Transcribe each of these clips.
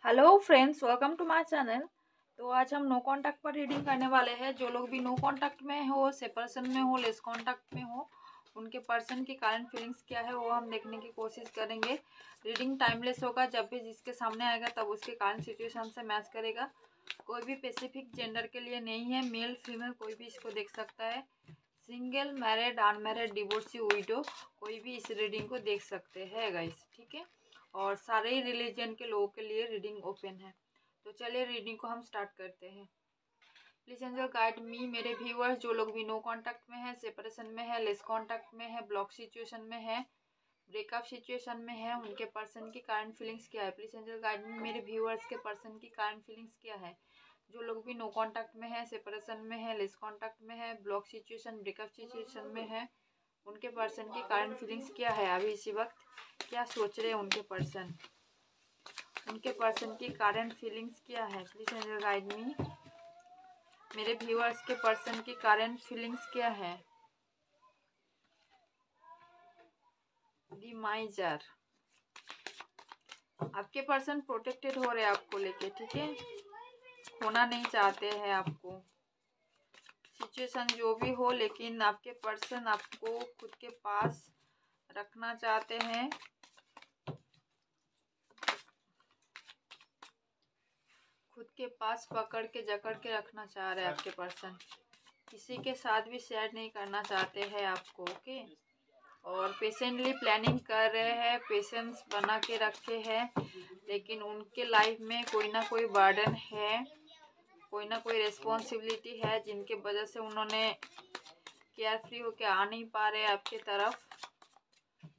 Hello friends, welcome to my channel. तो आज हम नो कांटेक्ट पर रीडिंग करने वाले हैं। जो लोग भी नो कांटेक्ट में हो, सेपरेशन में हो, लेस कांटेक्ट में हो, उनके पर्सन की करंट फीलिंग्स क्या है वो हम देखने की कोशिश करेंगे। रीडिंग टाइमलेस होगा, जब भी जिसके सामने आएगा तब उसके करंट सिचुएशन से मैच करेगा। कोई भी स्पेसिफिक जेंडर के लिए नहीं है, मेल फीमेल कोई भी इसको देख सकता है। Single, married, unmarried, divorcee, window कोई भी इस रीडिंग को देख सकते हैं गाइस, ठीक है। और सारे ही रिलीजन के लोगों के लिए रीडिंग ओपन है। तो चलिए रीडिंग को हम स्टार्ट करते हैं। Please angel guide me. मेरे व्यूअर्स जो लोग भी नो कांटेक्ट में है, सेपरेशन में है, लेस कांटेक्ट में है, ब्लॉक सिचुएशन में है, ब्रेकअप सिचुएशन में है, उनके पर्सन की करंट फीलिंग्स क्या है। Please angel guide me. मेरे व्यूअर्स के पर्सन की करंट फीलिंग्स क्या है। जो लोग भी नो कांटेक्ट में है, सेपरेशन में है, लेस कांटेक्ट में है, ब्लॉक सिचुएशन, ब्रेकअप सिचुएशन में है, उनके पर्सन की करंट फीलिंग्स क्या है। अभी इसी वक्त क्या सोच रहे हैं उनके पर्सन। उनके पर्सन की करंट फीलिंग्स क्या है। Please angel guide me. मेरे व्यूअर्स के पर्सन की करंट फीलिंग्स क्या है। दी माइजर। आपके पर्सन प्रोटेक्टेड हो रहे हैं आपको लेके, ठीक है। खोना नहीं चाहते हैं आपको। सिचुएशन जो भी हो, लेकिन आपके पर्सन आपको खुद के पास रखना चाहते हैं। खुद के पास पकड़ के जकड़ के रखना चाह रहे हैं आपके पर्सन। किसी के साथ भी शेयर नहीं करना चाहते हैं आपको, ओके। और पेशेंटली प्लानिंग कर रहे हैं, पेशेंस बना के रखे हैं, लेकिन उनके लाइफ में कोई ना कोई बर्डन है, कोई ना कोई रिस्पॉन्सिबिलिटी है, जिनके वजह से उन्होंने केयर फ्री होके आ नहीं पा रहे आपके तरफ,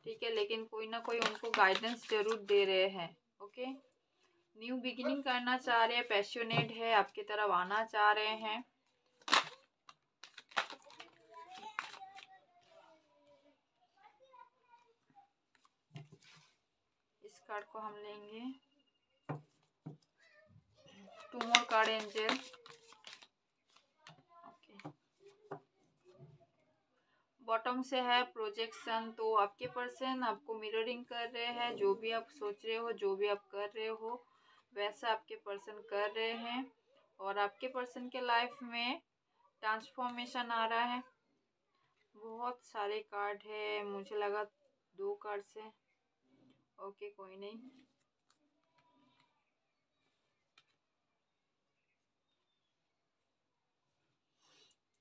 ठीक है। लेकिन कोई ना कोई उनको गाइडेंस जरूर दे रहे हैं, ओके। न्यू बिगिनिंग करना चाह रहे हैं, पैशनेट है, आपकी तरफ आना चाह रहे हैं। इस कार्ड को हम लेंगे। 2 मोर कार्ड एंजल, ओके। बॉटम से है प्रोजेक्शन। तो आपके पर्सन आपको मिररिंग कर रहे हैं। जो भी आप सोच रहे हो, जो भी आप कर रहे हो, वैसा आपके पर्सन कर रहे हैं। और आपके पर्सन के लाइफ में ट्रांसफॉर्मेशन आ रहा है। बहुत सारे कार्ड है, मुझे लगा 2 कार्ड से, ओके कोई नहीं।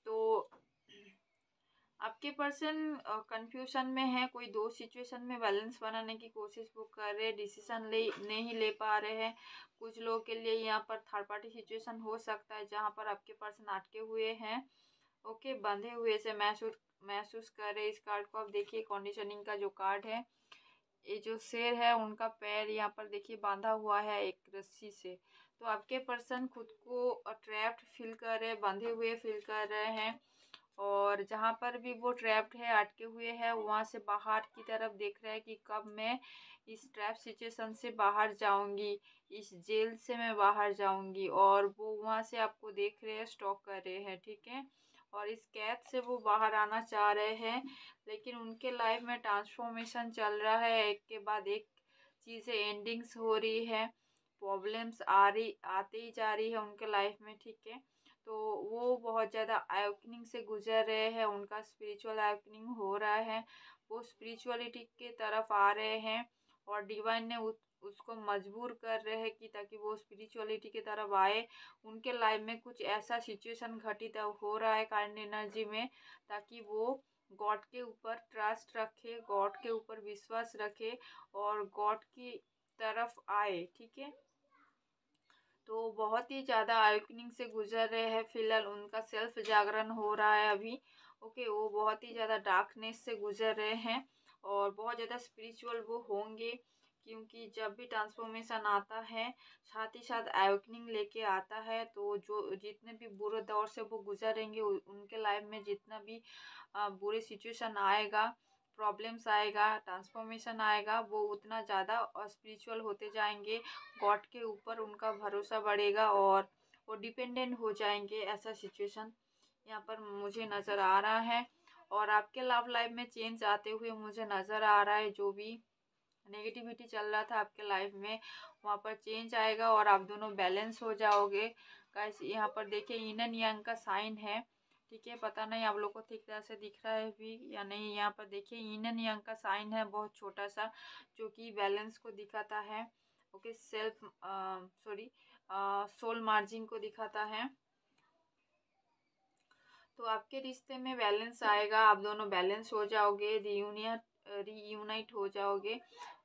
तो आपके पर्सन कंफ्यूजन में है। कोई 2 सिचुएशन में बैलेंस बनाने की कोशिश वो कर रहे हैं, डिसीजन नहीं ले पा रहे हैं। कुछ लोगों के लिए यहाँ पर थर्ड पार्टी सिचुएशन हो सकता है, जहाँ पर आपके पर्सन अटके हुए हैं, ओके, बंधे हुए से महसूस महसूस कर रहे। इस कार्ड को आप देखिए, कंडीशनिंग का जो कार्ड है, ये जो शेर है उनका पैर यहाँ पर देखिए बांधा हुआ है एक रस्सी से। तो आपके पर्सन खुद को ट्रैप्ड फील कर रहे हैं, बंधे हुए फील कर रहे हैं। और जहाँ पर भी वो ट्रैप्ड है, अटके हुए हैं, वहाँ से बाहर की तरफ देख रहे हैं कि कब मैं इस ट्रैप सिचुएशन से बाहर जाऊंगी, इस जेल से मैं बाहर जाऊंगी। और वो वहाँ से आपको देख रहे हैं, स्टॉक कर रहे हैं, ठीक है। और इस कैद से वो बाहर आना चाह रहे हैं, लेकिन उनके लाइफ में ट्रांसफॉर्मेशन चल रहा है। एक के बाद एक चीज़ें एंडिंग्स हो रही है, प्रॉब्लम्स आती ही जा रही है उनके लाइफ में, ठीक है। तो वो बहुत ज़्यादा अवेकनिंग से गुजर रहे हैं, उनका स्पिरिचुअल अवेकनिंग हो रहा है। वो स्पिरिचुअलिटी के तरफ आ रहे हैं, और डिवाइन ने उसको मजबूर कर रहे हैं कि ताकि वो स्पिरिचुअलिटी की तरफ आए। उनके लाइफ में कुछ ऐसा सिचुएशन घटित हो रहा है काइंड एनर्जी में, ताकि वो गॉड के ऊपर ट्रस्ट रखे, गॉड के ऊपर विश्वास रखे, और गॉड की तरफ आए, ठीक है। तो बहुत ही ज़्यादा अवेकनिंग से गुजर रहे हैं फिलहाल। उनका सेल्फ जागरण हो रहा है अभी, ओके। वो बहुत ही ज़्यादा डार्कनेस से गुजर रहे हैं, और बहुत ज़्यादा स्पिरिचुअल वो होंगे, क्योंकि जब भी ट्रांसफॉर्मेशन आता है साथ ही साथ अवेकनिंग लेके आता है। तो जो जितने भी बुरे दौर से वो गुजरेंगे, उनके लाइफ में जितना भी बुरे सिचुएशन आएगा, प्रॉब्लम्स आएगा, ट्रांसफॉर्मेशन आएगा, वो उतना ज़्यादा स्पिरिचुअल होते जाएंगे। गॉड के ऊपर उनका भरोसा बढ़ेगा, और वो डिपेंडेंट हो जाएंगे। ऐसा सिचुएशन यहाँ पर मुझे नज़र आ रहा है। और आपके लव लाइफ में चेंज आते हुए मुझे नज़र आ रहा है। जो भी नेगेटिविटी चल रहा था आपके लाइफ में, वहाँ पर चेंज आएगा और आप दोनों बैलेंस हो जाओगे। गाइस यहाँ पर देखिए यिन एंड यांग का साइन है, ठीक है। पता नहीं आप लोग को ठीक तरह से दिख रहा है भी या नहीं। यहाँ पर देखिए यिन एंड यांग का साइन है, बहुत छोटा सा, जो कि बैलेंस को दिखाता है। ओके, सोल मार्जिन को दिखाता है। तो आपके रिश्ते में बैलेंस आएगा, आप दोनों बैलेंस हो जाओगे, रीयूनाइट हो जाओगे।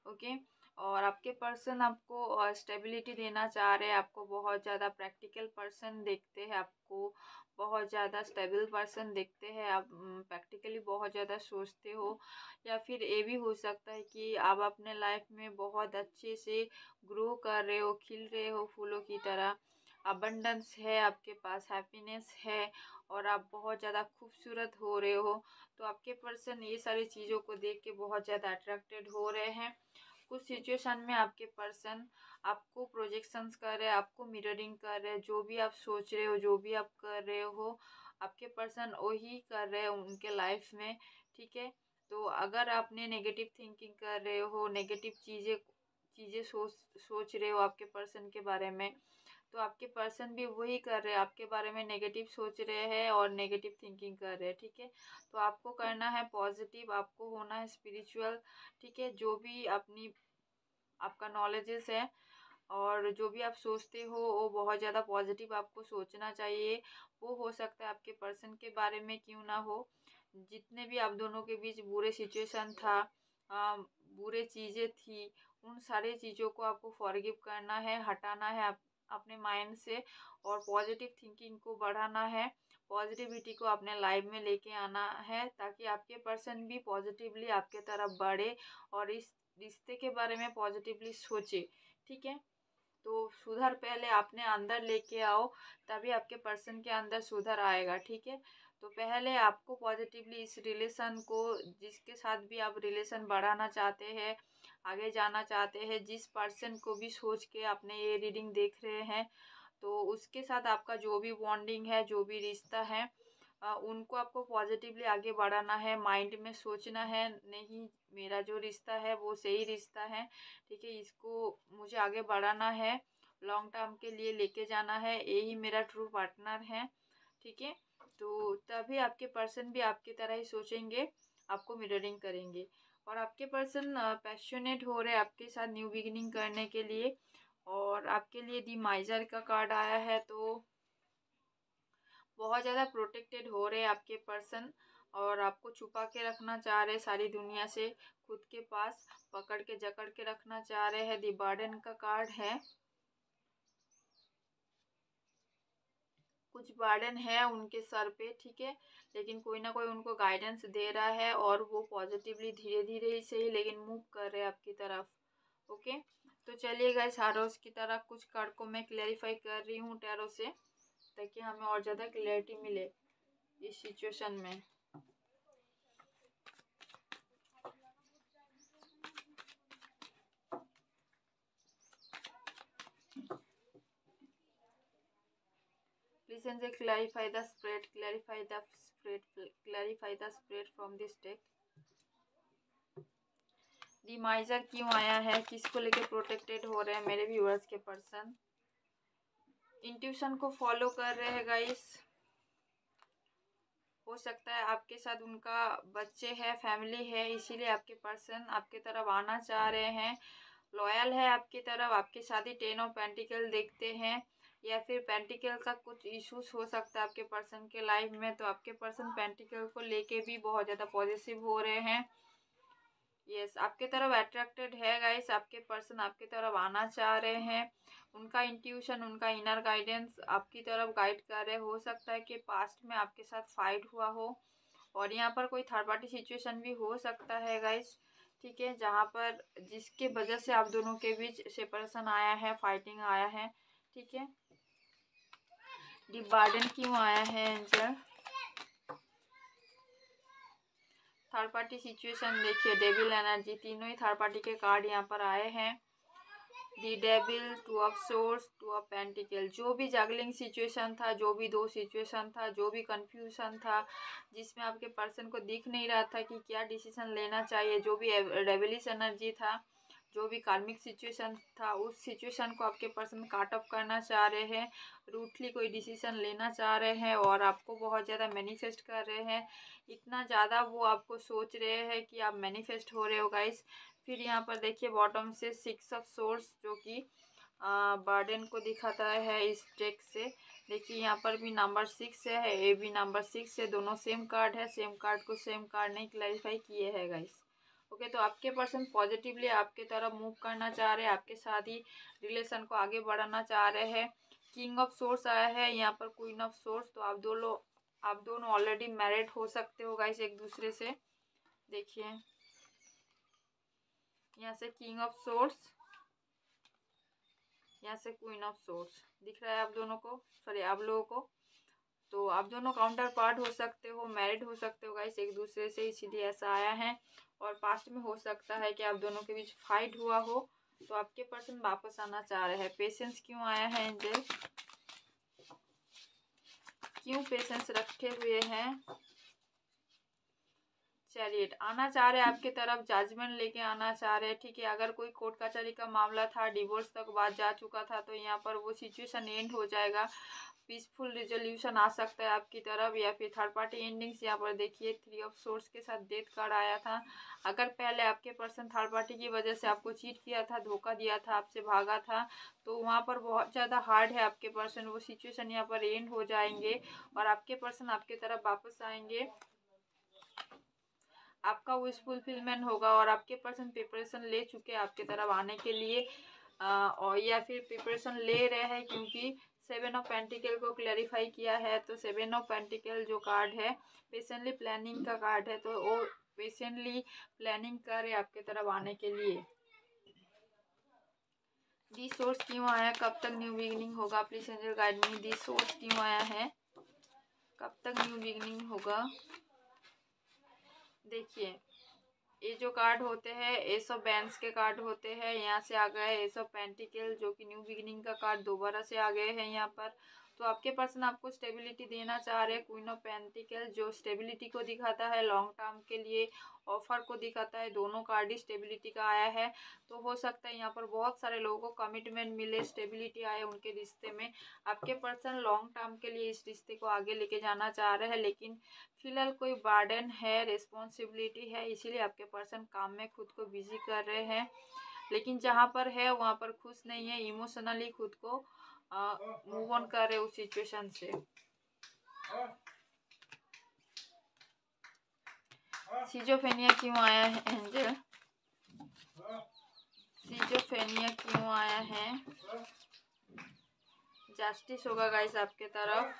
ओके, और आपके पर्सन आपको स्टेबिलिटी देना चाह रहे हैं, आपको बहुत ज़्यादा प्रैक्टिकल पर्सन देखते हैं, आपको बहुत ज़्यादा स्टेबल पर्सन देखते हैं, आप प्रैक्टिकली बहुत ज़्यादा सोचते हो। या फिर ये भी हो सकता है कि आप अपने लाइफ में बहुत अच्छे से ग्रो कर रहे हो, खिल रहे हो फूलों की तरह, अबंडेंस है आपके पास, हैप्पीनेस है और आप बहुत ज़्यादा खूबसूरत हो रहे हो। तो आपके पर्सन ये सारी चीज़ों को देख के बहुत ज़्यादा अट्रैक्टेड हो रहे हैं। कुछ सिचुएशन में आपके पर्सन आपको प्रोजेक्शंस कर रहे हैं, आपको मिररिंग कर रहे हैं, जो भी आप सोच रहे हो, जो भी आप कर रहे हो, आपके पर्सन वही कर रहे हैं उनके लाइफ में, ठीक है। तो अगर आपने नेगेटिव थिंकिंग कर रहे हो, नेगेटिव चीज़ें सोच रहे हो आपके पर्सन के बारे में, तो आपके पर्सन भी वही कर रहे हैं, आपके बारे में नेगेटिव सोच रहे हैं और नेगेटिव थिंकिंग कर रहे हैं, ठीक है। तो आपको करना है पॉजिटिव, आपको होना है स्पिरिचुअल, ठीक है। जो भी आपका नॉलेजेस है और जो भी आप सोचते हो वो बहुत ज़्यादा पॉजिटिव आपको सोचना चाहिए। वो हो सकता है आपके पर्सन के बारे में क्यों ना हो, जितने भी आप दोनों के बीच बुरे सिचुएशन था, बुरे चीज़ें थी, उन सारी चीज़ों को आपको फॉरगिव करना है, हटाना है अपने माइंड से, और पॉजिटिव थिंकिंग को बढ़ाना है, पॉजिटिविटी को अपने लाइफ में लेके आना है, ताकि आपके पर्सन भी पॉजिटिवली आपके तरफ बढ़े और इस रिश्ते के बारे में पॉजिटिवली सोचे, ठीक है। तो सुधार पहले अपने अंदर लेके आओ, तभी आपके पर्सन के अंदर सुधार आएगा, ठीक है। तो पहले आपको पॉजिटिवली इस रिलेशन को, जिसके साथ भी आप रिलेशन बढ़ाना चाहते हैं, आगे जाना चाहते हैं, जिस पर्सन को भी सोच के आपने ये रीडिंग देख रहे हैं, तो उसके साथ आपका जो भी बॉन्डिंग है, जो भी रिश्ता है, उनको आपको पॉजिटिवली आगे बढ़ाना है। माइंड में सोचना है, नहीं मेरा जो रिश्ता है वो सही रिश्ता है, ठीक है, इसको मुझे आगे बढ़ाना है, लॉन्ग टर्म के लिए लेके जाना है, यही मेरा ट्रू पार्टनर है, ठीक है। तो तभी आपके पर्सन भी आपकी तरह ही सोचेंगे, आपको मिररिंग करेंगे, और आपके पर्सन पैशनेट हो रहे आपके साथ न्यू बिगिनिंग करने के लिए। और आपके लिए दी माइजर का कार्ड आया है, तो बहुत ज़्यादा प्रोटेक्टेड हो रहे हैं आपके पर्सन, और आपको छुपा के रखना चाह रहे सारी दुनिया से, खुद के पास पकड़ के जकड़ के रखना चाह रहे हैं। दी बर्डन का कार्ड है, कुछ बर्डन है उनके सर पे, ठीक है, लेकिन कोई ना कोई उनको गाइडेंस दे रहा है और वो पॉजिटिवली धीरे धीरे ही सही लेकिन मूव कर रहे हैं आपकी तरफ। ओके, तो चलिए गाइस, हर रोज की तरह कुछ कार्ड को मैं क्लैरिफाई कर रही हूँ टैरो से, ताकि हमें और ज़्यादा क्लैरिटी मिले इस सिचुएशन में। Please and clarify the spread, clarify the spread from this deck. डिमाइजर क्यों आया है, किसको लेके प्रोटेक्टेड हो रहे हैं मेरे व्यूअर्स के पर्सन, इंट्यूशन को फॉलो कर रहे हैं गाइस। हो सकता है आपके साथ उनका बच्चे है, फैमिली है, इसीलिए आपके पर्सन आपके तरफ आना चाह रहे हैं, लॉयल है आपकी तरफ, आपके साथ ही 10 ऑफ पेंटिकल देखते हैं, या फिर पेंटिकल का कुछ इश्यूज हो सकता है आपके पर्सन के लाइफ में, तो आपके पर्सन पेंटिकल को लेके भी बहुत ज़्यादा पॉजिटिव हो रहे हैं। यस, आपके तरफ अट्रैक्टेड है गाइस, आपके पर्सन आपकी तरफ आना चाह रहे हैं, उनका इंट्यूशन, उनका इनर गाइडेंस आपकी तरफ गाइड कर रहे। हो सकता है कि पास्ट में आपके साथ फाइट हुआ हो, और यहाँ पर कोई थर्ड पार्टी सिचुएशन भी हो सकता है गाइस, ठीक है, जहाँ पर जिसके वजह से आप दोनों के बीच सेपरेशन आया है, फाइटिंग आया है, ठीक है। दी बर्डन क्यों आया है एंजल, थर्ड पार्टी सिचुएशन देखिए, डेविल एनर्जी, तीनों ही थर्ड पार्टी के कार्ड यहाँ पर आए हैं। The devil, two of swords, two of pentacle, जो भी जगलिंग सिचुएशन था, जो भी दो सिचुएशन था, जो भी कंफ्यूजन था, जिसमें आपके पर्सन को दिख नहीं रहा था कि क्या डिसीजन लेना चाहिए, जो भी डेविलिश एनर्जी था, जो भी कार्मिक सिचुएशन था उस सिचुएशन को आपके पर्सन काट ऑफ करना चाह रहे हैं, रूटली कोई डिसीजन लेना चाह रहे हैं और आपको बहुत ज़्यादा मैनिफेस्ट कर रहे हैं। इतना ज़्यादा वो आपको सोच रहे हैं कि आप मैनिफेस्ट हो रहे हो गाइस। फिर यहाँ पर देखिए बॉटम से 6 ऑफ सोर्स जो कि बर्डन को दिखाता है इस डेक से। देखिए यहाँ पर भी नंबर 6 है, ये भी नंबर 6 है, दोनों सेम कार्ड है। सेम कार्ड को सेम कार्ड नहीं क्लैरिफाई किए हैं गाइस। ओके, तो आपके पर्सन पॉजिटिवली आपके तरफ मूव करना चाह रहे हैं, आपके साथ ही रिलेशन को आगे बढ़ाना चाह रहे हैं। किंग ऑफ सोर्स आया है, यहाँ पर क्वीन ऑफ सोर्स। तो आप दोनों ऑलरेडी मैरिड हो सकते हो गाइस एक दूसरे से। देखिए यहाँ से किंग ऑफ सोर्स, यहाँ से क्वीन ऑफ सोर्स दिख रहा है आप दोनों को, सॉरी आप लोगों को। तो आप दोनों काउंटर पार्ट हो सकते हो, मैरिड हो सकते हो गाइस एक दूसरे से, इसीलिए ऐसा आया है। और पास्ट में हो सकता है कि आप दोनों के बीच फाइट हुआ हो, तो आपके पर्सन वापस आना चाह रहे हैं। पेशेंस क्यों आया है एंजल, क्यों पेशेंस रखे हुए हैं। चैरियट आना चाह रहे हैं आपके तरफ, जजमेंट लेके आना चाह रहे हैं। ठीक है, अगर कोई कोर्ट कचहरी का मामला था, डिवोर्स तक बात जा चुका था, तो यहाँ पर वो सिचुएशन एंड हो जाएगा। पीसफुल रिजोल्यूशन आ सकता है आपकी तरफ, या फिर थर्ड पार्टी एंडिंग्स। यहाँ पर देखिए 3 ऑफ सोर्स के साथ डेथ कार्ड आया था। अगर पहले आपके पर्सन थर्ड पार्टी की वजह से आपको चीट किया था, धोखा दिया था, आपसे भागा था, तो वहाँ पर बहुत ज़्यादा हार्ड है आपके पर्सन। वो सिचुएशन यहाँ पर एंड हो जाएंगे और आपके पर्सन आपके तरफ वापस आएंगे। आपका विश फुलफिलमेंट होगा और आपके पर्सन प्रिपरेशन ले चुके हैं आपके तरफ आने के लिए, और या फिर प्रिपरेशन ले रहे हैं, क्योंकि 7 ऑफ पेंटिकल को क्लैरिफाई किया है। तो 7 ऑफ पेंटिकल जो कार्ड है पेशेंटली प्लानिंग का कार्ड है, तो वो पेशेंटली प्लानिंग कर रहे आपके तरफ आने के लिए। दी सोर्स क्यों आया, कब तक न्यू बिगिनिंग होगा, please angel guide me. The source क्यों आया है, कब तक न्यू बिगिनिंग होगा। देखिए ये जो कार्ड होते हैं एस ऑफ बैंड्स के कार्ड होते हैं, यहाँ से आ गए एस ऑफ पेंटिकल जो कि न्यू बिगिनिंग का कार्ड दोबारा से आ गए हैं यहाँ पर। तो आपके पर्सन आपको स्टेबिलिटी देना चाह रहे हैं। क्वीन ऑफ पेंटिकल जो स्टेबिलिटी को दिखाता है, लॉन्ग टर्म के लिए ऑफर को दिखाता है। दोनों कार्ड ही स्टेबिलिटी का आया है, तो हो सकता है यहाँ पर बहुत सारे लोगों को कमिटमेंट मिले, स्टेबिलिटी आए उनके रिश्ते में। आपके पर्सन लॉन्ग टर्म के लिए इस रिश्ते को आगे लेके जाना चाह रहे हैं, लेकिन फिलहाल कोई बर्डन है, रिस्पॉन्सिबिलिटी है, इसीलिए आपके पर्सन काम में खुद को बिजी कर रहे हैं। लेकिन जहाँ पर है वहाँ पर खुश नहीं है, इमोशनली खुद को मूव ऑन कर रहे उस सिचुएशन से। सिजोफेनिया क्यों आया है एंजल, सिजोफेनिया क्यों आया है। जस्टिस होगा गाइस आपके तरफ,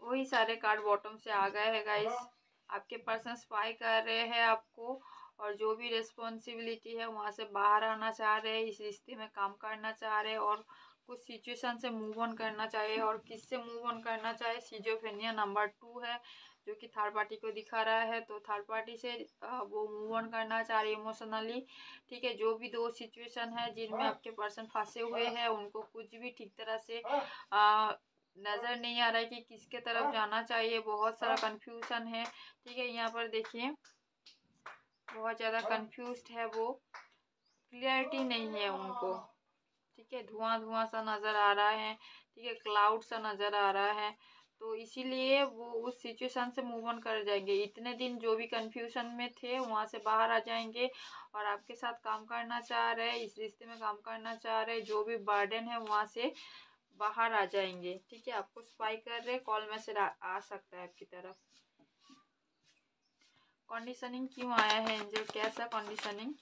वही सारे कार्ड बॉटम से आ गए हैं गाइस। आपके पर्सन स्पाई कर रहे हैं आपको, और जो भी रिस्पॉन्सिबिलिटी है वहाँ से बाहर आना चाह रहे हैं, इस रिश्ते में काम करना चाह रहे हैं और कुछ सिचुएशन से मूव ऑन करना चाहिए। और किससे मूव ऑन करना चाहिए, सिजोफेनिया नंबर 2 है जो कि थर्ड पार्टी को दिखा रहा है, तो थर्ड पार्टी से वो मूव ऑन करना चाह रही है इमोशनली। ठीक है, जो भी दो सिचुएशन है जिनमें आपके पर्सन फंसे हुए हैं उनको कुछ भी ठीक तरह से नज़र नहीं आ रहा है कि किसके तरफ जाना चाहिए, बहुत सारा कंफ्यूजन है। ठीक है, यहाँ पर देखिए बहुत ज़्यादा कंफ्यूज्ड है वो, क्लियरिटी नहीं है उनको। ठीक है, धुआं धुआं सा नज़र आ रहा है, ठीक है, क्लाउड सा नज़र आ रहा है, तो इसीलिए वो उस सिचुएशन से मूव ऑन कर जाएंगे। इतने दिन जो भी कंफ्यूजन में थे वहाँ से बाहर आ जाएंगे और आपके साथ काम करना चाह रहे हैं, इस रिश्ते में काम करना चाह रहे हैं, जो भी बर्डन है वहाँ से बाहर आ जाएंगे। ठीक है, आपको स्पाई कर रहे, कॉल मैसेज आ सकता है आपकी तरफ। कंडीशनिंग क्यों आया है एंजल, कैसा कंडीशनिंग,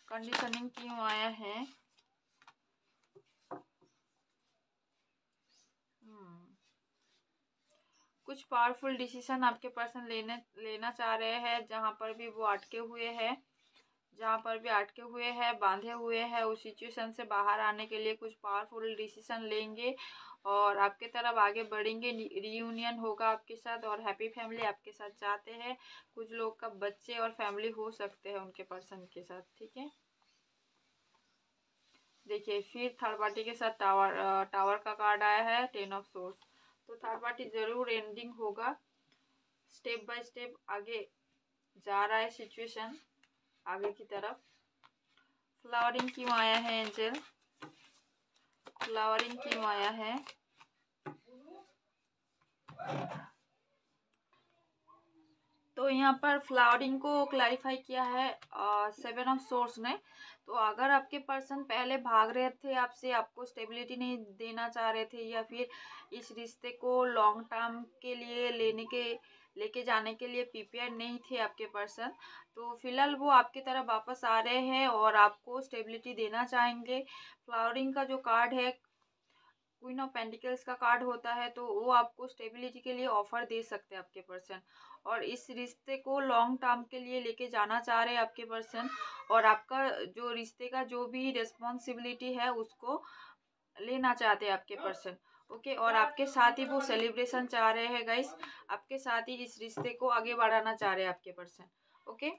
कंडीशनिंग क्यों आया है। कुछ पावरफुल डिसीजन आपके पर्सन लेना चाह रहे हैं, जहाँ पर भी वो अटके हुए हैं, जहाँ पर भी अटके हुए हैं, बांधे हुए हैं, उस सिचुएशन से बाहर आने के लिए कुछ पावरफुल डिसीजन लेंगे और आपके तरफ आगे बढ़ेंगे। रीयूनियन होगा आपके साथ और हैप्पी फैमिली आपके साथ चाहते हैं। कुछ लोग का बच्चे और फैमिली हो सकते हैं उनके पर्सन के साथ। ठीक है, देखिए फिर थर्ड पार्टी के साथ टावर का कार्ड आया है, 10 ऑफ सोर्स। तो थर्ड पार्टी जरूर एंडिंग होगा, स्टेप बाय स्टेप आगे जा रहा है सिचुएशन आगे की तरफ। फ्लावरिंग क्यों आया है एंजल? फ्लावरिंग क्यों आया है? तो यहाँ पर फ्लावरिंग को क्लैरिफाई किया है 7 ऑफ सोर्स ने। तो अगर आपके पर्सन पहले भाग रहे थे आपसे, आपको स्टेबिलिटी नहीं देना चाह रहे थे, या फिर इस रिश्ते को लॉन्ग टर्म के लिए लेके जाने के लिए प्रिपेयर नहीं थे आपके पर्सन, तो फिलहाल वो आपकी तरफ वापस आ रहे हैं और आपको स्टेबिलिटी देना चाहेंगे। फ्लावरिंग का जो कार्ड है, क्वीन ऑफ पेंटिकल्स का कार्ड होता है, तो वो आपको स्टेबिलिटी के लिए ऑफर दे सकते हैं आपके पर्सन, और इस रिश्ते को लॉन्ग टर्म के लिए लेके जाना चाह रहे हैं आपके पर्सन, और आपका जो रिश्ते का जो भी रिस्पॉन्सिबिलिटी है उसको लेना चाहते हैं आपके पर्सन। ओके, और आपके साथ ही वो सेलिब्रेशन चाह रहे हैं गाइस, आपके साथ ही इस रिश्ते को आगे बढ़ाना चाह रहे हैं आपके पर्सन। ओके,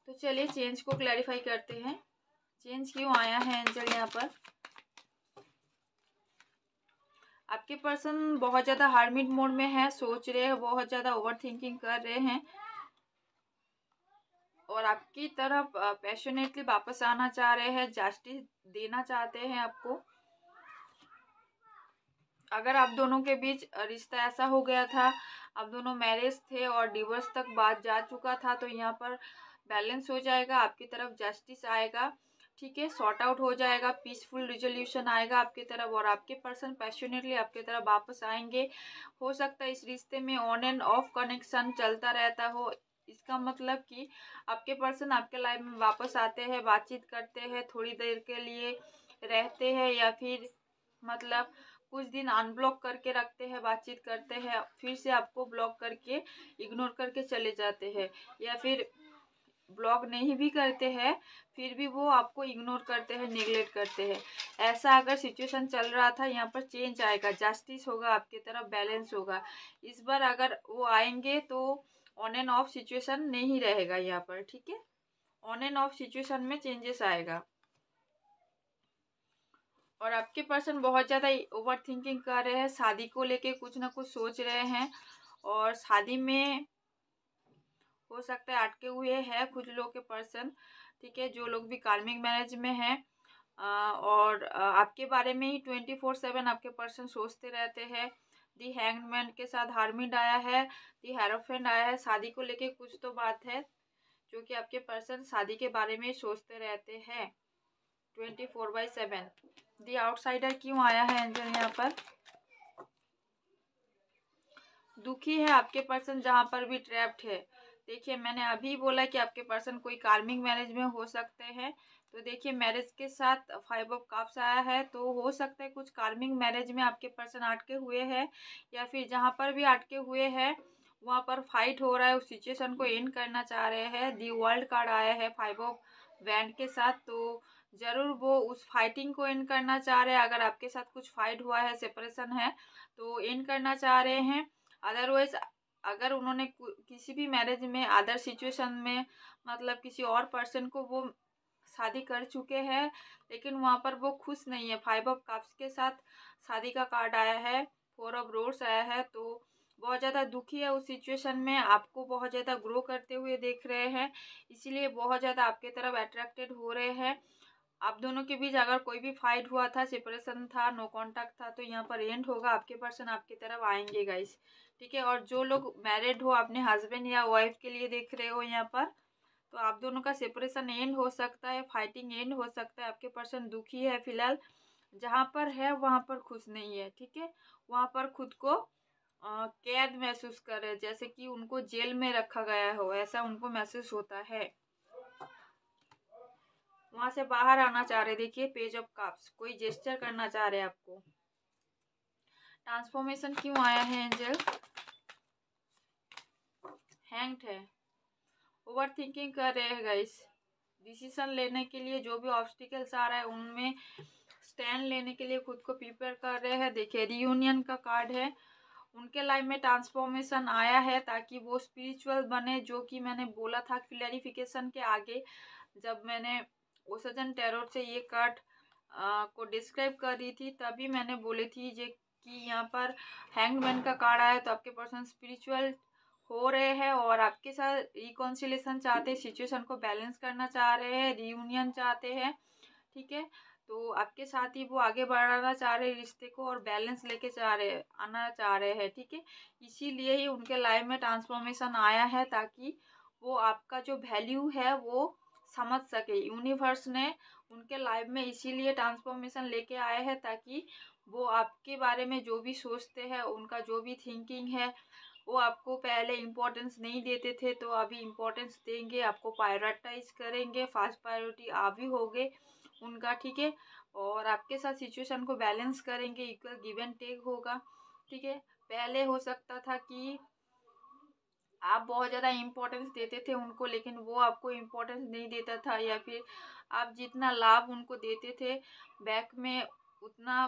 तो चलिए चेंज को क्लैरिफाई करते हैं। चेंज क्यों आया है एंजल? यहाँ पर आपके पर्सन बहुत ज़्यादा हार्मिट मोड में है, सोच रहे हैं, बहुत ज़्यादा ओवर थिंकिंग कर रहे हैं, और आपकी तरफ पैशनेटली वापस आना चाह रहे हैं, जस्टिस देना चाहते हैं आपको। अगर आप दोनों के बीच रिश्ता ऐसा हो गया था, आप दोनों मैरिज थे और डिवोर्स तक बात जा चुका था, तो यहाँ पर बैलेंस हो जाएगा, आपकी तरफ जस्टिस आएगा, ठीक है, सॉर्ट आउट हो जाएगा, पीसफुल रिजोल्यूशन आएगा आपकी तरफ, और आपके पर्सन पैशनेटली आपकी तरफ वापस आएंगे। हो सकता है इस रिश्ते में ऑन एंड ऑफ कनेक्शन चलता रहता हो, इसका मतलब कि आपके पर्सन आपके लाइफ में वापस आते हैं, बातचीत करते हैं, थोड़ी देर के लिए रहते हैं, या फिर मतलब कुछ दिन अनब्लॉक करके रखते हैं, बातचीत करते हैं, फिर से आपको ब्लॉक करके इग्नोर करके चले जाते हैं, या फिर ब्लॉक नहीं भी करते हैं फिर भी वो आपको इग्नोर करते हैं, नेग्लेक्ट करते हैं। ऐसा अगर सिचुएशन चल रहा था, यहाँ पर चेंज आएगा, जस्टिस होगा, आपकी तरफ बैलेंस होगा। इस बार अगर वो आएंगे तो ऑन एंड ऑफ सिचुएशन नहीं रहेगा यहाँ पर, ठीक है, ऑन एंड ऑफ सिचुएशन में चेंजेस आएगा। और आपके पर्सन बहुत ज़्यादा ओवर थिंकिंग कर रहे हैं, शादी को लेके कुछ ना कुछ सोच रहे हैं, और शादी में हो सकता है अटके हुए हैं कुछ लोग के पर्सन, ठीक है, जो लोग भी कार्मिक मैरिज में हैं, और आपके बारे में ही 24/7 आपके पर्सन सोचते रहते हैं। दी हैंगमैन के साथ हार्मिड आया है, दी हेरोफेंट आया है, शादी को लेके कुछ तो बात है जो कि आपके पर्सन शादी के बारे में सोचते रहते हैं 24/7। दी आउटसाइडर क्यों आया है एंजल? यहाँ पर दुखी है आपके पर्सन, जहाँ पर भी ट्रैप्ड है। देखिए मैंने अभी बोला कि आपके पर्सन कोई कार्मिक मैरिज में हो सकते हैं, तो देखिए मैरिज के साथ 5 ऑफ कप्स आया है, तो हो सकता है कुछ कार्मिक मैरिज में आपके पर्सन अटके हुए हैं, या फिर जहाँ पर भी अटके हुए हैं वहाँ पर फाइट हो रहा है, उस सिचुएशन को एंड करना चाह रहे हैं। दी वर्ल्ड कार्ड आया है 5 ऑफ वैंड के साथ, तो ज़रूर वो उस फाइटिंग को एंड करना चाह रहे हैं। अगर आपके साथ कुछ फाइट हुआ है, सेपरेशन है, तो एंड करना चाह रहे हैं। अदरवाइज अगर उन्होंने किसी भी मैरिज में अदर सिचुएशन में मतलब किसी और पर्सन को वो शादी कर चुके हैं, लेकिन वहाँ पर वो खुश नहीं है। 5 ऑफ कप्स के साथ शादी का कार्ड आया है, 4 ऑफ रोड्स आया है, तो बहुत ज़्यादा दुखी है उस सिचुएशन में, आपको बहुत ज़्यादा ग्रो करते हुए देख रहे हैं, इसीलिए बहुत ज़्यादा आपके तरफ अट्रैक्टेड हो रहे हैं। आप दोनों के बीच अगर कोई भी फाइट हुआ था, सेपरेशन था, नो कांटेक्ट था, तो यहाँ पर एंड होगा, आपके पर्सन आपकी तरफ आएंगे गाइस, ठीक है। और जो लोग मैरिड हो, अपने हस्बैंड या वाइफ के लिए देख रहे हो यहाँ पर, तो आप दोनों का सेपरेशन एंड हो सकता है, फाइटिंग एंड हो सकता है। आपके पर्सन दुखी है फिलहाल, जहाँ पर है वहाँ पर खुश नहीं है, ठीक है, वहाँ पर खुद को कैद महसूस कर रहे हैं, जैसे कि उनको जेल में रखा गया हो, ऐसा उनको महसूस होता है, वहां से बाहर आना चाह रहे। देखिए पेज ऑफ कप्स, कोई जेस्चर करना चाह रहे हैं आपको। ट्रांसफॉर्मेशन क्यों आया है एंजल? हैंग्ड है, ओवर थिंकिंग कर रहे हैं गाइस, डिसीजन लेने के लिए जो भी ऑब्स्टिकल्स आ रहा है उनमें स्टैंड लेने के लिए खुद को प्रिपेयर कर रहे हैं। देखिए रियूनियन का कार्ड है, उनके लाइफ में ट्रांसफॉर्मेशन आया है ताकि वो स्पिरिचुअल बने, जो कि मैंने बोला था क्लैरिफिकेशन के आगे, जब मैंने ओसजन टैरोट से ये कार्ड को डिस्क्राइब कर रही थी, तभी मैंने बोली थी कि यहाँ पर हैंगमैन का कार्ड आया, तो आपके पर्सन स्पिरिचुअल हो रहे हैं और आपके साथ रिकॉन्सिलेशन चाहते हैं, सिचुएशन को बैलेंस करना चाह रहे हैं, रियूनियन चाहते हैं, ठीक है। तो आपके साथ ही वो आगे बढ़ाना चाह रहे हैं रिश्ते को और बैलेंस लेके आना चाह रहे हैं, ठीक है। इसीलिए ही उनके लाइफ में ट्रांसफॉर्मेशन आया है, ताकि वो आपका जो वैल्यू है वो समझ सके। यूनिवर्स ने उनके लाइफ में इसीलिए ट्रांसफॉर्मेशन लेके आए हैं, ताकि वो आपके बारे में जो भी सोचते हैं, उनका जो भी थिंकिंग है, वो आपको पहले इम्पोर्टेंस नहीं देते थे तो अभी इम्पोर्टेंस देंगे, आपको प्रायोरिटाइज करेंगे, फास्ट प्रायोरिटी आप भी होगे उनका, ठीक है। और आपके साथ सिचुएशन को बैलेंस करेंगे, इक्वल गिव एंड टेक होगा, ठीक है। पहले हो सकता था कि आप बहुत ज़्यादा इम्पोर्टेंस देते थे उनको, लेकिन वो आपको इम्पोर्टेंस नहीं देता था, या फिर आप जितना लाभ उनको देते थे बैक में उतना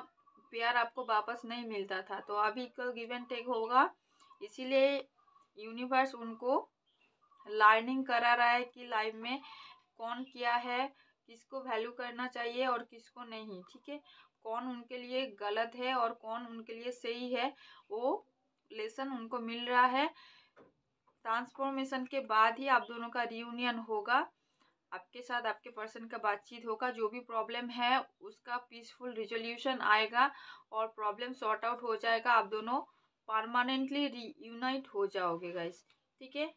प्यार आपको वापस नहीं मिलता था। तो अभी इक्वल गिव एंड टेक होगा, इसीलिए यूनिवर्स उनको लर्निंग करा रहा है कि लाइफ में कौन क्या है, किसको वैल्यू करना चाहिए और किसको नहीं, ठीक है। कौन उनके लिए गलत है और कौन उनके लिए सही है, वो लेसन उनको मिल रहा है। ट्रांसफॉर्मेशन के बाद ही आप दोनों का रियूनियन होगा, आपके साथ आपके पर्सन का बातचीत होगा, जो भी प्रॉब्लम है उसका पीसफुल रिजोल्यूशन आएगा और प्रॉब्लम सॉर्ट आउट हो जाएगा, आप दोनों परमानेंटली रीयूनाइट हो जाओगे गाइस, ठीक है।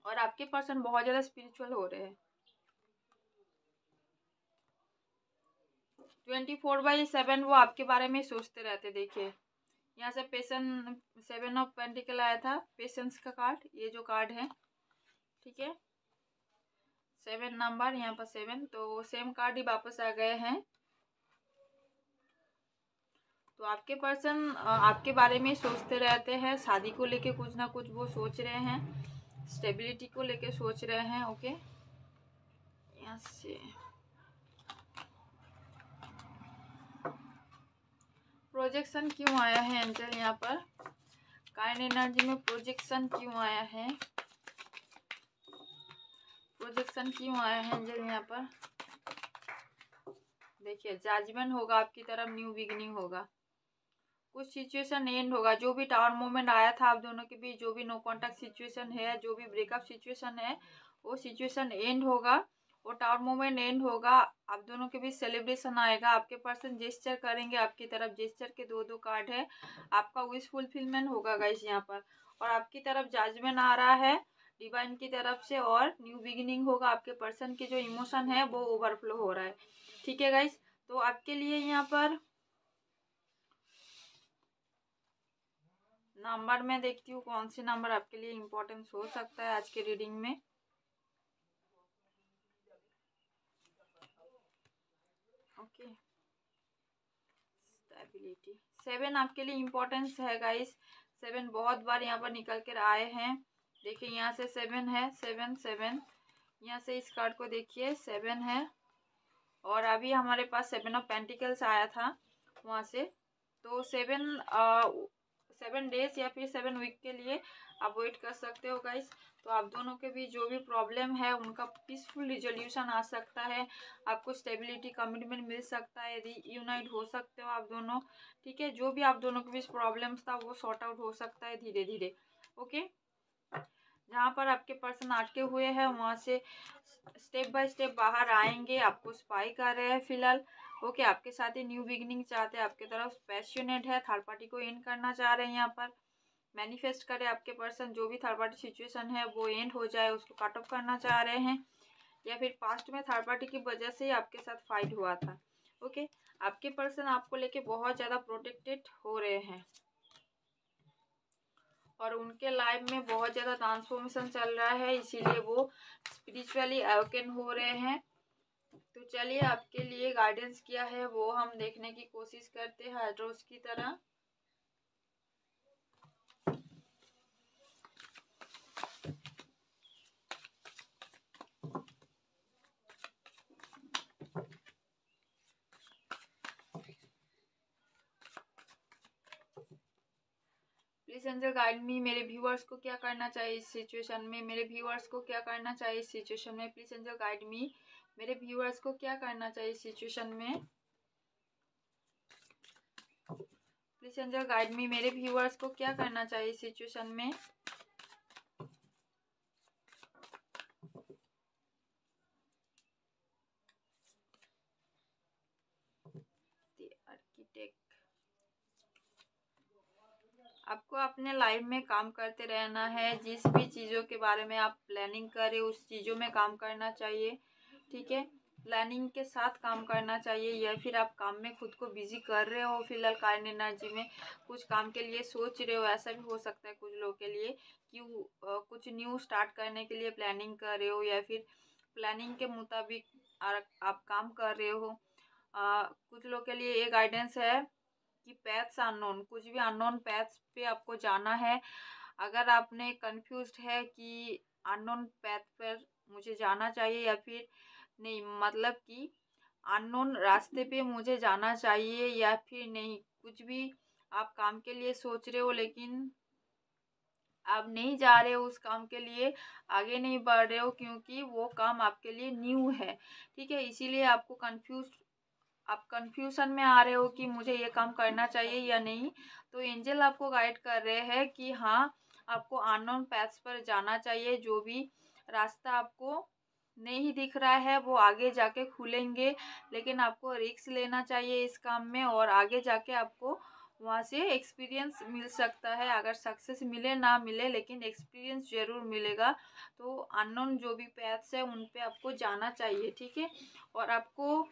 और आपके पर्सन बहुत ज़्यादा स्पिरिचुअल हो रहे हैं, 24/7 वो आपके बारे में सोचते रहते। देखिए यहाँ से पेशन 7 ऑफ पेंटिकल आया था, पेशेंस का कार्ड, ये जो कार्ड है, ठीक है। 7 नंबर यहाँ पर 7, तो सेम कार्ड ही वापस आ गए हैं। तो आपके पर्सन आपके बारे में सोचते रहते हैं, शादी को लेके कुछ ना कुछ वो सोच रहे हैं, स्टेबिलिटी को लेके सोच रहे हैं, ओके। यहाँ से प्रोजेक्शन क्यों आया है एंजल, यहाँ पर काइंड एनर्जी में प्रोजेक्शन क्यों आया है, प्रोजेक्शन क्यों आया है एंजल यहाँ पर। देखिए जजमेंट होगा आपकी तरफ, न्यू बिगिनिंग होगा, कुछ सिचुएशन एंड होगा। जो भी टावर मोमेंट आया था आप दोनों के बीच, जो भी नो कॉन्टैक्ट सिचुएशन है, जो भी ब्रेकअप सिचुएशन है, वो सिचुएशन एंड होगा, वो टावर मोमेंट एंड होगा, आप दोनों के बीच सेलिब्रेशन आएगा। आपके पर्सन जेस्चर करेंगे आपकी तरफ, जेस्चर के दो कार्ड है, आपका विश फुलफिलमेंट होगा गाइस यहाँ पर। और आपकी तरफ जजमेंट आ रहा है डिवाइन की तरफ से, और न्यू बिगिनिंग होगा। आपके पर्सन की जो इमोशन है वो ओवरफ्लो हो रहा है, ठीक है गाइस। तो आपके लिए यहाँ पर नंबर में देखती हूँ कौन सी नंबर आपके लिए इम्पोर्टेंस हो सकता है आज के रीडिंग में। ओके, स्टेबिलिटी 7 आपके लिए इम्पोर्टेंस है गाइस। 7 बहुत बार यहाँ पर निकल कर आए हैं। देखिए यहाँ से 7 है, 7 यहाँ से इस कार्ड को देखिए 7 है, और अभी हमारे पास 7 ऑफ पेंटिकल्स आया था वहाँ से। तो 7 डेज या फिर 7 वीक के लिए आप वेट कर सकते हो गाइस। तो आप दोनों के बीच जो भी प्रॉब्लम है उनका पीसफुल रिजोल्यूशन आ सकता है, आपको स्टेबिलिटी कमिटमेंट मिल सकता है, रीयूनाइट हो सकते हो आप दोनों, ठीक है। जो भी आप दोनों के बीच प्रॉब्लम्स था वो सॉर्ट आउट हो सकता है धीरे धीरे, ओके। जहाँ पर आपके पर्सन अटके हुए हैं वहाँ से स्टेप बाय स्टेप बाहर आएंगे, आपको स्पाई कर रहे हैं फिलहाल, ओके। आपके साथ ही न्यू बिगिनिंग चाहते हैं, आपके तरफ पैशनेट है, थर्ड पार्टी को एंड करना चाह रहे हैं। यहाँ पर मैनिफेस्ट करे आपके पर्सन, जो भी थर्ड पार्टी सिचुएशन है वो एंड हो जाए, उसको कट ऑफ करना चाह रहे हैं, या फिर पास्ट में थर्ड पार्टी की वजह से ही आपके साथ फाइट हुआ था, ओके। आपके पर्सन आपको लेके बहुत ज़्यादा प्रोटेक्टेड हो रहे हैं और उनके लाइफ में बहुत ज़्यादा ट्रांसफॉर्मेशन चल रहा है, इसीलिए वो स्पिरिचुअली अवेकन हो रहे हैं। तो चलिए आपके लिए गाइडेंस किया है वो हम देखने की कोशिश करते हैं हाइड्रोस की तरह। प्लीज एंजल गाइड मी, मेरे व्यूअर्स को क्या करना चाहिए इस सिचुएशन में, मेरे व्यूअर्स को क्या करना चाहिए इस सिचुएशन में। प्लीज एंजल गाइड मी, मेरे व्यूअर्स को क्या करना चाहिए इस सिचुएशन में। प्लीज एंजल गाइड मी, मेरे व्यूअर्स को क्या करना चाहिए सिचुएशन में। आर्किटेक्ट, आपको अपने लाइफ में काम करते रहना है। जिस भी चीज़ों के बारे में आप प्लानिंग करें उस चीज़ों में काम करना चाहिए, ठीक है। प्लानिंग के साथ काम करना चाहिए, या फिर आप काम में खुद को बिजी कर रहे हो फिलहाल काइंड एनर्जी में, कुछ काम के लिए सोच रहे हो, ऐसा भी हो सकता है कुछ लोगों के लिए कि कुछ न्यू स्टार्ट करने के लिए प्लानिंग कर रहे हो, या फिर प्लानिंग के मुताबिक आप काम कर रहे हो। कुछ लोग के लिए ये गाइडेंस है कि पैथ्स अननोन, कुछ भी अननोन पैथ्स पे आपको जाना है। अगर आपने कंफ्यूज्ड है कि अननोन पैथ पर मुझे जाना चाहिए या फिर नहीं, मतलब कि अननोन रास्ते पे मुझे जाना चाहिए या फिर नहीं, कुछ भी आप काम के लिए सोच रहे हो लेकिन आप नहीं जा रहे हो उस काम के लिए, आगे नहीं बढ़ रहे हो क्योंकि वो काम आपके लिए न्यू है, ठीक है। इसीलिए आपको आप कंफ्यूजन में आ रहे हो कि मुझे ये काम करना चाहिए या नहीं। तो एंजल आपको गाइड कर रहे हैं कि हाँ, आपको अननोन पैथ्स पर जाना चाहिए। जो भी रास्ता आपको नहीं दिख रहा है वो आगे जाके खुलेंगे, लेकिन आपको रिस्क लेना चाहिए इस काम में, और आगे जाके आपको वहाँ से एक्सपीरियंस मिल सकता है। अगर सक्सेस मिले ना मिले, लेकिन एक्सपीरियंस जरूर मिलेगा। तो अननोन जो भी पैथ्स है उन पे आपको जाना चाहिए, ठीक है। और आपको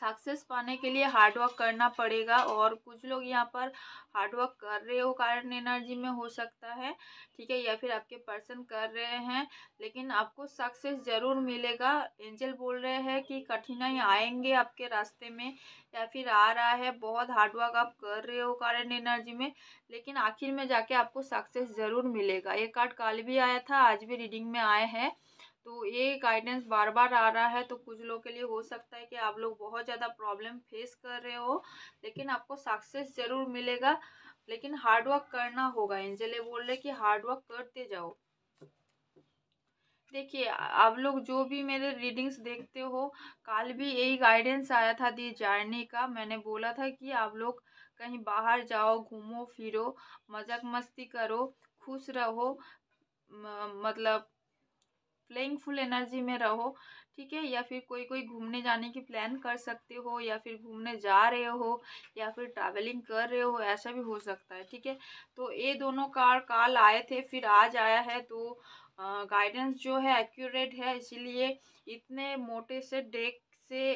सक्सेस पाने के लिए हार्ड वर्क करना पड़ेगा, और कुछ लोग यहाँ पर हार्ड वर्क कर रहे हो कारण एनर्जी में हो सकता है, ठीक है, या फिर आपके पर्सन कर रहे हैं, लेकिन आपको सक्सेस ज़रूर मिलेगा। एंजल बोल रहे हैं कि कठिनाई आएंगे आपके रास्ते में, या फिर आ रहा है, बहुत हार्ड वर्क आप कर रहे हो कारण एनर्जी में, लेकिन आखिर में जाके आपको सक्सेस ज़रूर मिलेगा। ये कार्ड कल भी आया था, आज भी रीडिंग में आए हैं, तो ये गाइडेंस बार बार आ रहा है। तो कुछ लोगों के लिए हो सकता है कि आप लोग बहुत ज़्यादा प्रॉब्लम फेस कर रहे हो, लेकिन आपको सक्सेस ज़रूर मिलेगा, लेकिन हार्ड वर्क करना होगा। एंजल ये बोल रहे कि हार्ड वर्क करते जाओ। देखिए, आप लोग जो भी मेरे रीडिंग्स देखते हो, कल भी यही गाइडेंस आया था दी जर्नी का। मैंने बोला था कि आप लोग कहीं बाहर जाओ, घूमो फिरो, मजाक मस्ती करो, खुश रहो, मतलब प्लेइंगफुल एनर्जी में रहो, ठीक है। या फिर कोई कोई घूमने जाने की प्लान कर सकते हो, या फिर घूमने जा रहे हो, या फिर ट्रैवलिंग कर रहे हो, ऐसा भी हो सकता है, ठीक है। तो ये दोनों कार्ड कल आए थे, फिर आज आया है, तो गाइडेंस जो है एक्यूरेट है, इसीलिए इतने मोटे से डेक से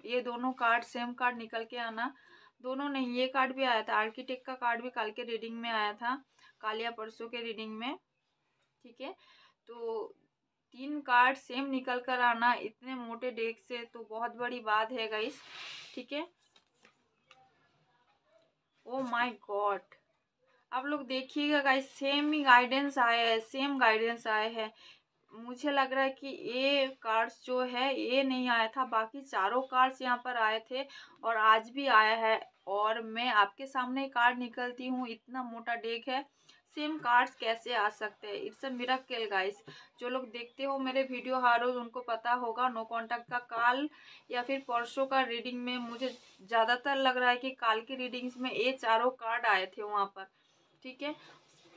ये दोनों कार्ड सेम कार्ड निकल के आना, दोनों नहीं, ये कार्ड भी आया था, आर्किटेक्ट का कार्ड भी कल के रीडिंग में आया था, कल या परसों के रीडिंग में, ठीक है। तो 3 कार्ड सेम निकल कर आना इतने मोटे डेक से तो बहुत बड़ी बात है गाइस, ठीक है। ओ माय गॉड, आप लोग देखिएगा गाइस, सेम ही गाइडेंस आए हैं, सेम गाइडेंस आए हैं। मुझे लग रहा है कि ये कार्ड्स जो है ये नहीं आया था, बाकी चारों कार्ड्स यहाँ पर आए थे और आज भी आया है, और मैं आपके सामने कार्ड निकलती हूँ, इतना मोटा डेक है, सेम कार्ड्स कैसे आ सकते हैं। It's a miracle guys. जो लोग देखते हो मेरे वीडियो हर रोज उनको पता होगा। नो कांटेक्ट का काल या फिर परसों का रीडिंग में मुझे ज़्यादातर लग रहा है कि काल की रीडिंग्स में ये चारों कार्ड आए थे वहाँ पर, ठीक है।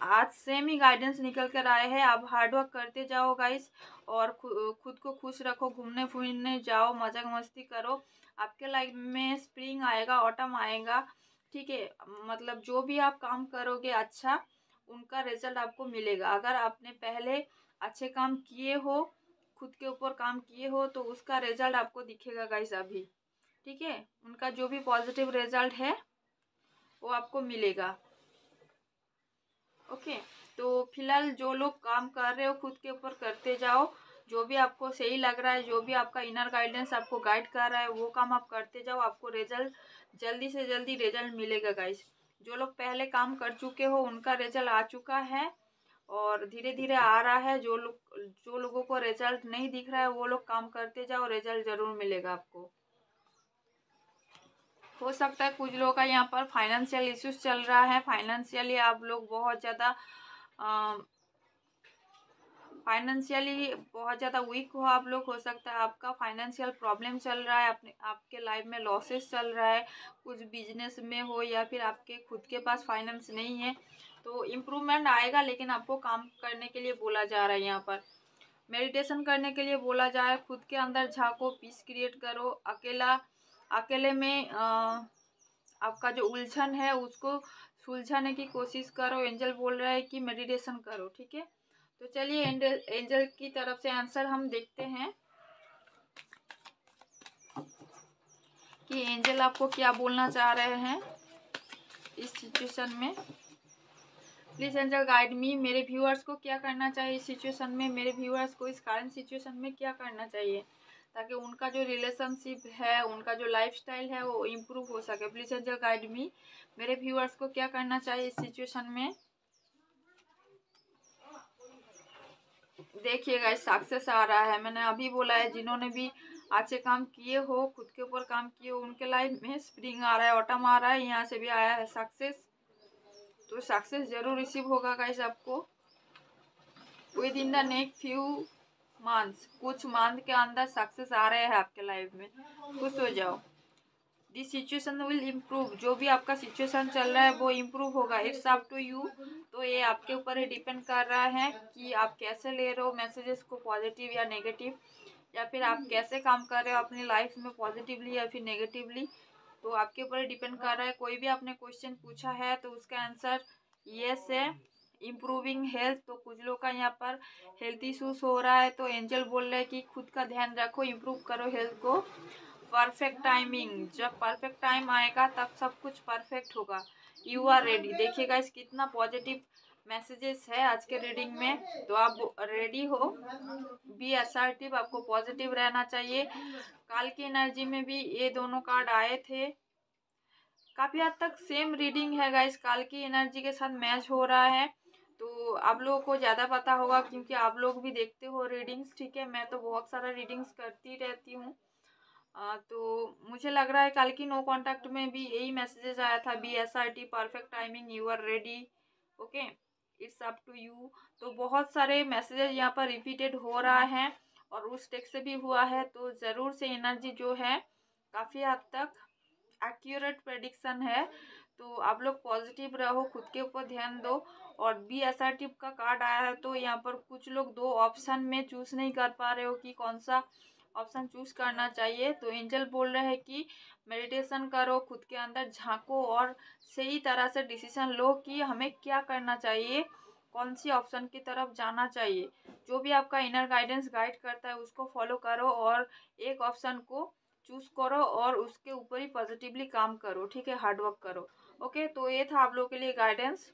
आज सेम ही गाइडेंस निकल कर आए हैं। आप हार्ड वर्क करते जाओ गाइस, और खुद को खुश रखो, घूमने फिरने जाओ, मजाक मस्ती करो। आपके लाइफ में स्प्रिंग आएगा, ऑटम आएगा, ठीक है। मतलब जो भी आप काम करोगे अच्छा, उनका रिजल्ट आपको मिलेगा। अगर आपने पहले अच्छे काम किए हो, खुद के ऊपर काम किए हो, तो उसका रिजल्ट आपको दिखेगा गाइस अभी, ठीक है। उनका जो भी पॉजिटिव रिजल्ट है वो आपको मिलेगा, ओके। तो फिलहाल जो लोग काम कर रहे हो खुद के ऊपर करते जाओ, जो भी आपको सही लग रहा है, जो भी आपका इनर गाइडेंस आपको गाइड कर रहा है वो काम आप करते जाओ, आपको रिजल्ट जल्दी से जल्दी रिजल्ट मिलेगा गाइस। जो लोग पहले काम कर चुके हो उनका रिजल्ट आ चुका है और धीरे धीरे आ रहा है। जो लोगों को रिजल्ट नहीं दिख रहा है वो लोग काम करते जाओ, रिजल्ट जरूर मिलेगा आपको। हो सकता है कुछ लोगों का यहाँ पर फाइनेंशियल इश्यूज चल रहा है, फाइनेंशियली आप लोग बहुत ज़्यादा फाइनेंशियली बहुत ज़्यादा वीक हो आप लोग, हो सकता है आपका फाइनेंशियल प्रॉब्लम चल रहा है, अपने आपके लाइफ में लॉसेस चल रहा है, कुछ बिजनेस में हो या फिर आपके खुद के पास फाइनेंस नहीं है, तो इम्प्रूवमेंट आएगा। लेकिन आपको काम करने के लिए बोला जा रहा है, यहाँ पर मेडिटेशन करने के लिए बोला जाए, खुद के अंदर झांको, पीस क्रिएट करो, अकेले में आपका जो उलझन है उसको सुलझाने की कोशिश करो। एंजल बोल रहा है कि मेडिटेशन करो, ठीक है। तो चलिए एंजल की तरफ से आंसर हम देखते हैं कि एंजल आपको क्या बोलना चाह रहे हैं इस सिचुएशन में। प्लीज एंजल गाइड मी, मेरे व्यूअर्स को क्या करना चाहिए इस सिचुएशन में, मेरे व्यूअर्स को इस करंट सिचुएशन में क्या करना चाहिए ताकि उनका जो रिलेशनशिप है, उनका जो लाइफस्टाइल है वो इम्प्रूव हो सके। प्लीज एंजल गाइड मी, मेरे व्यूअर्स को क्या करना चाहिए इस सिचुएशन में। देखिएगा सक्सेस आ रहा है, मैंने अभी बोला है जिन्होंने भी अच्छे काम किए हो, खुद के ऊपर काम किए हो, उनके लाइफ में स्प्रिंग आ रहा है, ऑटम आ रहा है, यहाँ से भी आया है सक्सेस। तो सक्सेस जरूर रिसीव होगा गाइस आपको with in the next few months. कुछ मंथ के अंदर सक्सेस आ रहे हैं आपके लाइफ में, खुश हो जाओ। दिस सिचुएशन विल इम्प्रूव, जो भी आपका सिचुएशन चल रहा है वो इम्प्रूव होगा। इट्स अप टू यू, तो ये आपके ऊपर ही डिपेंड कर रहा है कि आप कैसे ले रहे हो मैसेजेस को, पॉजिटिव या नेगेटिव, या फिर आप कैसे काम कर रहे हो अपनी लाइफ में, पॉजिटिवली या फिर नेगेटिवली, तो आपके ऊपर ही डिपेंड कर रहा है। कोई भी आपने क्वेश्चन पूछा है तो उसका आंसर यस है। इम्प्रूविंग हेल्थ, तो कुछ लोग का यहाँ पर हेल्थ इशूज हो रहा है, तो एंजल बोल रहे हैं कि खुद का ध्यान रखो, इम्प्रूव करो हेल्थ को। परफेक्ट टाइमिंग, जब परफेक्ट टाइम आएगा तब सब कुछ परफेक्ट होगा। यू आर रेडी, देखिएगा इस कितना पॉजिटिव मैसेजेस है आज के रीडिंग में, तो आप रेडी हो। बी असर्टिव, आपको पॉजिटिव रहना चाहिए। काल की एनर्जी में भी ये दोनों कार्ड आए थे, काफ़ी हद तक सेम रीडिंग है गाइस, काल की एनर्जी के साथ मैच हो रहा है। तो आप लोगों को ज़्यादा पता होगा क्योंकि आप लोग भी देखते हो रीडिंग्स, ठीक है। मैं तो बहुत सारा रीडिंग्स करती रहती हूँ। तो मुझे लग रहा है कल की नो कॉन्टैक्ट में भी यही मैसेजेस आया था, B S R T, perfect timing, you are ready, okay, it's up to you. तो बहुत सारे मैसेजेस यहाँ पर रिपीटेड हो रहा है और उस टेक्स्ट से भी हुआ है, तो ज़रूर से एनर्जी जो है काफ़ी हद तक एक्यूरेट प्रेडिक्शन है। तो आप लोग पॉजिटिव रहो, खुद के ऊपर ध्यान दो। और बी असर्टिव का कार्ड आया है, तो यहाँ पर कुछ लोग दो ऑप्शन में चूज़ नहीं कर पा रहे हो कि कौन सा ऑप्शन चूज करना चाहिए। तो एंजल बोल रहे हैं कि मेडिटेशन करो, खुद के अंदर झांको और सही तरह से डिसीजन लो कि हमें क्या करना चाहिए, कौन सी ऑप्शन की तरफ जाना चाहिए। जो भी आपका इनर गाइडेंस गाइड करता है उसको फॉलो करो और एक ऑप्शन को चूज करो और उसके ऊपर ही पॉजिटिवली काम करो, ठीक है, हार्डवर्क करो। ओके, तो ये था आप लोगों के लिए गाइडेंस।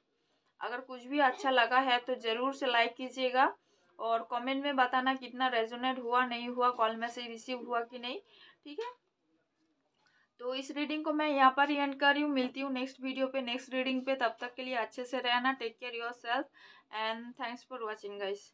अगर कुछ भी अच्छा लगा है तो ज़रूर से लाइक कीजिएगा और कमेंट में बताना कितना रेजोनेट हुआ, नहीं हुआ, कॉल मैसेज रिसीव हुआ कि नहीं, ठीक है। तो इस रीडिंग को मैं यहाँ पर ही एंड कर रही हूँ, मिलती हूँ नेक्स्ट वीडियो पे, नेक्स्ट रीडिंग पे। तब तक के लिए अच्छे से रहना, take care yourself and thanks for watching guys.